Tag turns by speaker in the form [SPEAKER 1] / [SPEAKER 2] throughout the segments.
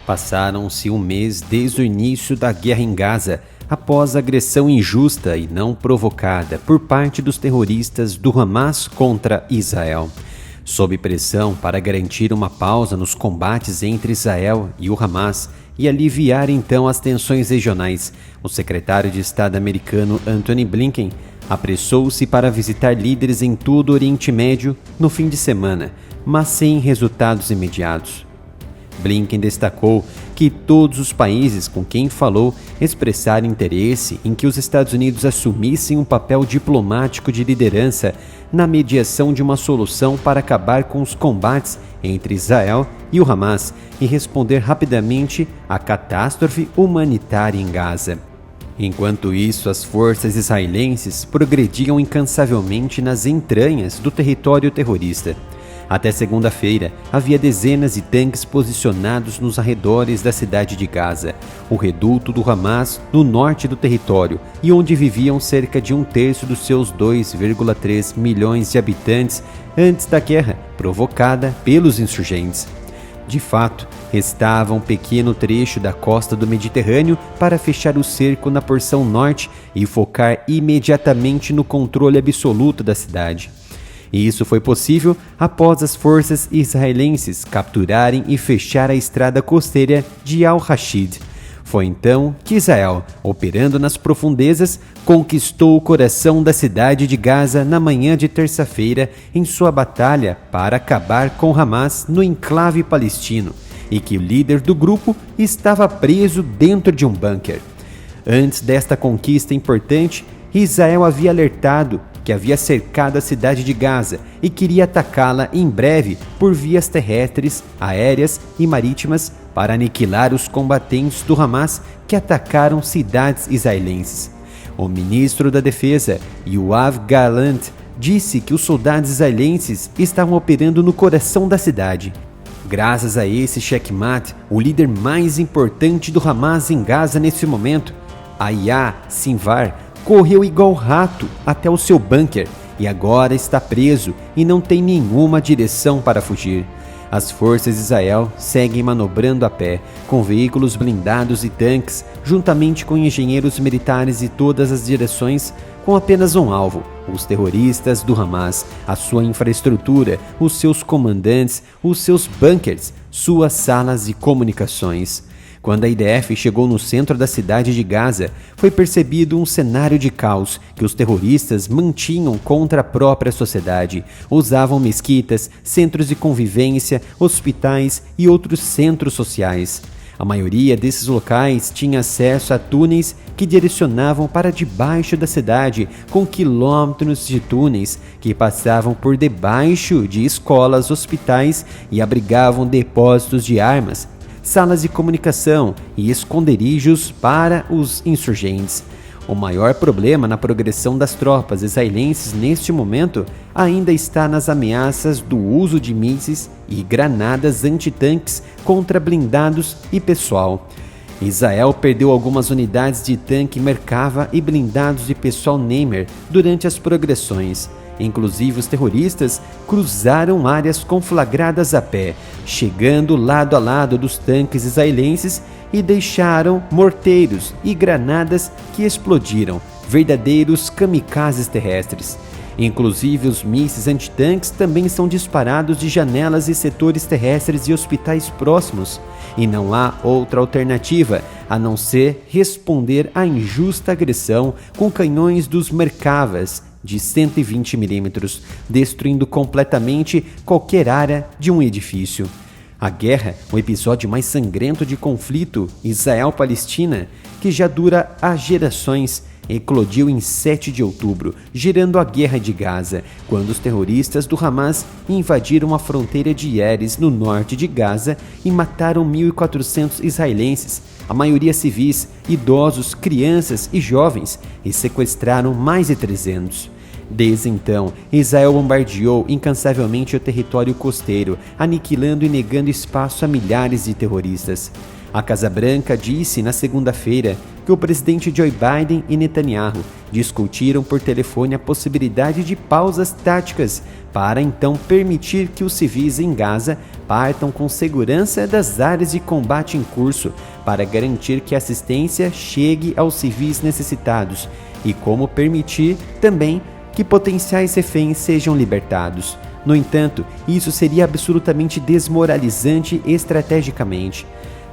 [SPEAKER 1] Passaram-se um mês desde o início da guerra em Gaza, após a agressão injusta e não provocada por parte dos terroristas do Hamas contra Israel. Sob pressão para garantir uma pausa nos combates entre Israel e o Hamas e aliviar então as tensões regionais, o secretário de Estado americano Antony Blinken apressou-se para visitar líderes em todo o Oriente Médio no fim de semana, mas sem resultados imediatos. Blinken destacou que todos os países com quem falou expressaram interesse em que os Estados Unidos assumissem um papel diplomático de liderança na mediação de uma solução para acabar com os combates entre Israel e o Hamas e responder rapidamente à catástrofe humanitária em Gaza. Enquanto isso, as forças israelenses progrediam incansavelmente nas entranhas do território terrorista. Até segunda-feira, havia dezenas de tanques posicionados nos arredores da cidade de Gaza, o reduto do Hamas no norte do território e onde viviam cerca de um terço dos seus 2,3 milhões de habitantes antes da guerra provocada pelos insurgentes. De fato, restava um pequeno trecho da costa do Mediterrâneo para fechar o cerco na porção norte e focar imediatamente no controle absoluto da cidade. E isso foi possível após as forças israelenses capturarem e fechar a estrada costeira de Al-Rashid. Foi então que Israel, operando nas profundezas, conquistou o coração da cidade de Gaza na manhã de terça-feira em sua batalha para acabar com Hamas no enclave palestino, e que o líder do grupo estava preso dentro de um bunker. Antes desta conquista importante, Israel havia alertado que havia cercado a cidade de Gaza e queria atacá-la em breve por vias terrestres, aéreas e marítimas para aniquilar os combatentes do Hamas que atacaram cidades israelenses. O ministro da Defesa, Yoav Gallant, disse que os soldados israelenses estavam operando no coração da cidade. Graças a esse checkmate, o líder mais importante do Hamas em Gaza nesse momento, Yahya Sinwar, correu igual rato até o seu bunker e agora está preso e não tem nenhuma direção para fugir. As forças de Israel seguem manobrando a pé, com veículos blindados e tanques, juntamente com engenheiros militares de todas as direções, com apenas um alvo: os terroristas do Hamas, a sua infraestrutura, os seus comandantes, os seus bunkers, suas salas de comunicações. Quando a IDF chegou no centro da cidade de Gaza, foi percebido um cenário de caos que os terroristas mantinham contra a própria sociedade. Usavam mesquitas, centros de convivência, hospitais e outros centros sociais. A maioria desses locais tinha acesso a túneis que direcionavam para debaixo da cidade, com quilômetros de túneis que passavam por debaixo de escolas, hospitais e abrigavam depósitos de armas, salas de comunicação e esconderijos para os insurgentes. O maior problema na progressão das tropas israelenses neste momento ainda está nas ameaças do uso de mísseis e granadas antitanques contra blindados e pessoal. Israel perdeu algumas unidades de tanque Merkava e blindados de pessoal Nemer durante as progressões. Inclusive, os terroristas cruzaram áreas conflagradas a pé, chegando lado a lado dos tanques israelenses e deixaram morteiros e granadas que explodiram, verdadeiros kamikazes terrestres. Inclusive, os mísseis antitanques também são disparados de janelas e setores terrestres de hospitais próximos, e não há outra alternativa a não ser responder à injusta agressão com canhões dos Merkavas de 120 mm, destruindo completamente qualquer área de um edifício. A guerra, o episódio mais sangrento de conflito Israel-Palestina, que já dura há gerações, eclodiu em 7 de outubro, gerando a Guerra de Gaza, quando os terroristas do Hamas invadiram a fronteira de Erez, no norte de Gaza, e mataram 1.400 israelenses, a maioria civis, idosos, crianças e jovens, e sequestraram mais de 300. Desde então, Israel bombardeou incansavelmente o território costeiro, aniquilando e negando espaço a milhares de terroristas. A Casa Branca disse na segunda-feira que o presidente Joe Biden e Netanyahu discutiram por telefone a possibilidade de pausas táticas para então permitir que os civis em Gaza partam com segurança das áreas de combate em curso para garantir que a assistência chegue aos civis necessitados e como permitir também que potenciais reféns sejam libertados. No entanto, isso seria absolutamente desmoralizante estrategicamente,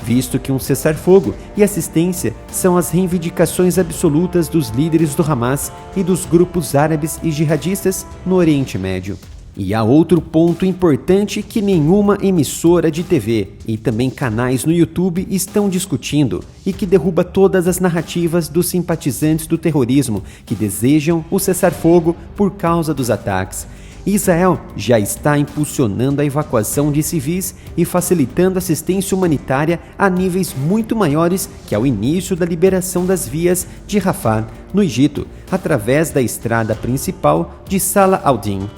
[SPEAKER 1] visto que um cessar-fogo e assistência são as reivindicações absolutas dos líderes do Hamas e dos grupos árabes e jihadistas no Oriente Médio. E há outro ponto importante que nenhuma emissora de TV e também canais no YouTube estão discutindo e que derruba todas as narrativas dos simpatizantes do terrorismo que desejam o cessar-fogo por causa dos ataques. Israel já está impulsionando a evacuação de civis e facilitando assistência humanitária a níveis muito maiores que ao início da liberação das vias de Rafah, no Egito, através da estrada principal de Salah al-Din.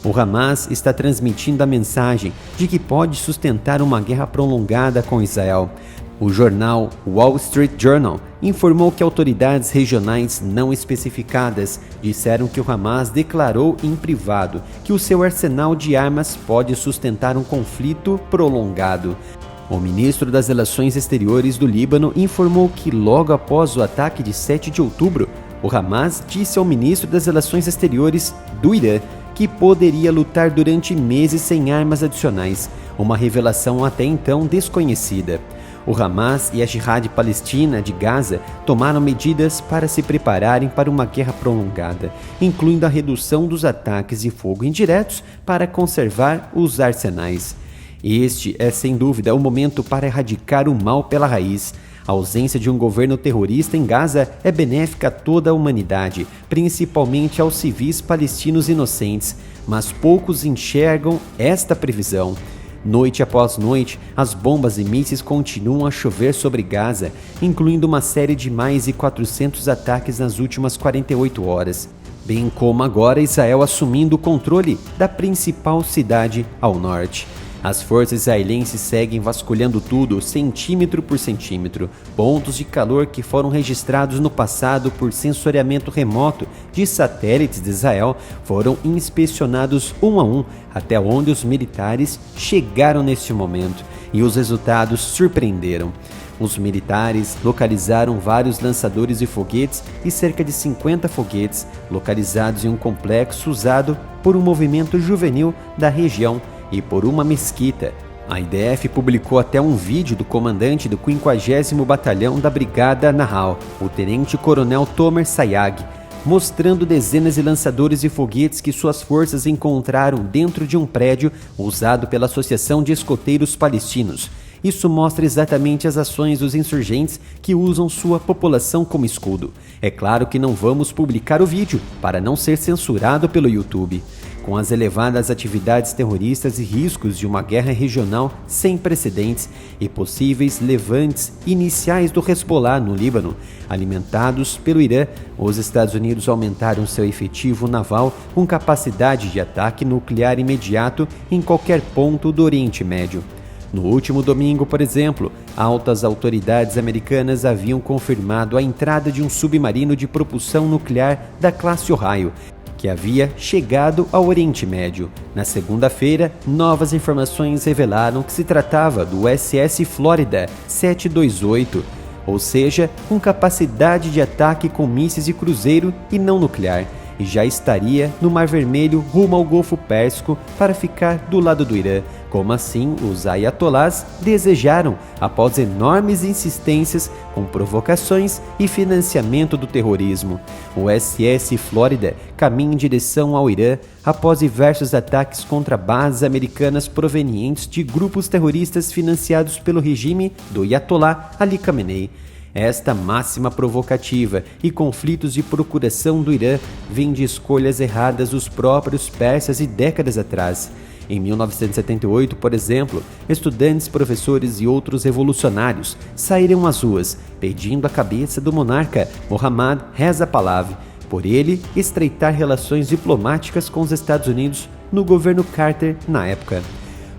[SPEAKER 1] O Hamas está transmitindo a mensagem de que pode sustentar uma guerra prolongada com Israel. O jornal Wall Street Journal informou que autoridades regionais não especificadas disseram que o Hamas declarou em privado que o seu arsenal de armas pode sustentar um conflito prolongado. O ministro das Relações Exteriores do Líbano informou que logo após o ataque de 7 de outubro, o Hamas disse ao ministro das Relações Exteriores do Irã que poderia lutar durante meses sem armas adicionais, uma revelação até então desconhecida. O Hamas e a Jihad Palestina de Gaza tomaram medidas para se prepararem para uma guerra prolongada, incluindo a redução dos ataques de fogo indiretos para conservar os arsenais. Este é, sem dúvida, o momento para erradicar o mal pela raiz. A ausência de um governo terrorista em Gaza é benéfica a toda a humanidade, principalmente aos civis palestinos inocentes, mas poucos enxergam esta previsão. Noite após noite, as bombas e mísseis continuam a chover sobre Gaza, incluindo uma série de mais de 400 ataques nas últimas 48 horas, bem como agora Israel assumindo o controle da principal cidade ao norte. As forças israelenses seguem vasculhando tudo, centímetro por centímetro. Pontos de calor que foram registrados no passado por sensoriamento remoto de satélites de Israel foram inspecionados um a um, até onde os militares chegaram neste momento, e os resultados surpreenderam. Os militares localizaram vários lançadores de foguetes e cerca de 50 foguetes localizados em um complexo usado por um movimento juvenil da região e por uma mesquita. A IDF publicou até um vídeo do comandante do 50º Batalhão da Brigada Nahal, o tenente-coronel Tomer Sayag, mostrando dezenas de lançadores de foguetes que suas forças encontraram dentro de um prédio usado pela Associação de Escoteiros Palestinos. Isso mostra exatamente as ações dos insurgentes que usam sua população como escudo. É claro que não vamos publicar o vídeo para não ser censurado pelo YouTube. Com as elevadas atividades terroristas e riscos de uma guerra regional sem precedentes e possíveis levantes iniciais do Hezbollah no Líbano, alimentados pelo Irã, os Estados Unidos aumentaram seu efetivo naval com capacidade de ataque nuclear imediato em qualquer ponto do Oriente Médio. No último domingo, por exemplo, altas autoridades americanas haviam confirmado a entrada de um submarino de propulsão nuclear da classe Ohio, que havia chegado ao Oriente Médio. Na segunda-feira, novas informações revelaram que se tratava do USS Florida 728, ou seja, com capacidade de ataque com mísseis de cruzeiro e não nuclear, e já estaria no Mar Vermelho rumo ao Golfo Pérsico para ficar do lado do Irã, como assim os ayatolás desejaram após enormes insistências com provocações e financiamento do terrorismo. O USS Florida caminha em direção ao Irã após diversos ataques contra bases americanas provenientes de grupos terroristas financiados pelo regime do Ayatollah Ali Khamenei. Esta máxima provocativa e conflitos de procuração do Irã vêm de escolhas erradas dos próprios persas e décadas atrás. Em 1978, por exemplo, estudantes, professores e outros revolucionários saíram às ruas pedindo a cabeça do monarca Mohammad Reza Pahlavi, por ele estreitar relações diplomáticas com os Estados Unidos no governo Carter na época.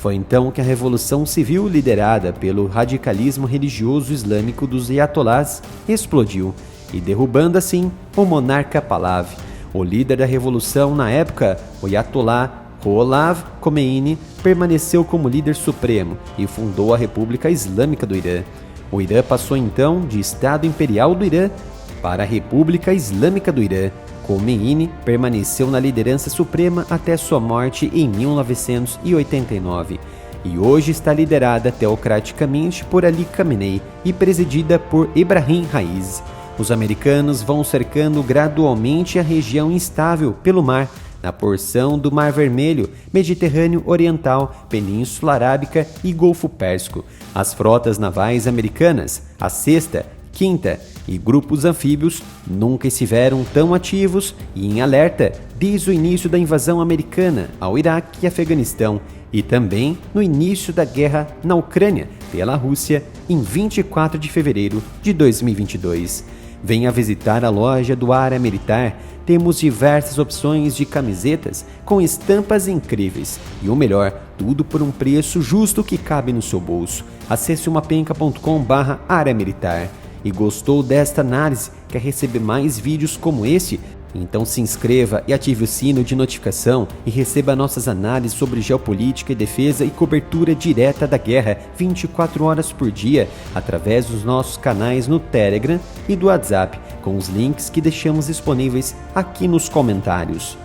[SPEAKER 1] Foi então que a Revolução Civil, liderada pelo radicalismo religioso islâmico dos Ayatollahs, explodiu, e derrubando assim o monarca Pahlavi. O líder da revolução na época, o Ayatollah Ruhollah Khomeini, permaneceu como líder supremo e fundou a República Islâmica do Irã. O Irã passou então de Estado Imperial do Irã para a República Islâmica do Irã. Khomeini permaneceu na liderança suprema até sua morte em 1989 e hoje está liderada teocraticamente por Ali Khamenei e presidida por Ebrahim Raisi. Os americanos vão cercando gradualmente a região instável pelo mar, na porção do Mar Vermelho, Mediterrâneo Oriental, Península Arábica e Golfo Pérsico. As frotas navais americanas, a Sexta, Quinta e grupos anfíbios nunca estiveram tão ativos e em alerta desde o início da invasão americana ao Iraque e Afeganistão e também no início da guerra na Ucrânia pela Rússia em 24 de fevereiro de 2022. Venha visitar a loja do Área Militar. Temos diversas opções de camisetas com estampas incríveis e o melhor, tudo por um preço justo que cabe no seu bolso. Acesse umapenca.com/área militar. E gostou desta análise? Quer receber mais vídeos como este? Então se inscreva e ative o sino de notificação e receba nossas análises sobre geopolítica e defesa e cobertura direta da guerra 24 horas por dia através dos nossos canais no Telegram e do WhatsApp, com os links que deixamos disponíveis aqui nos comentários.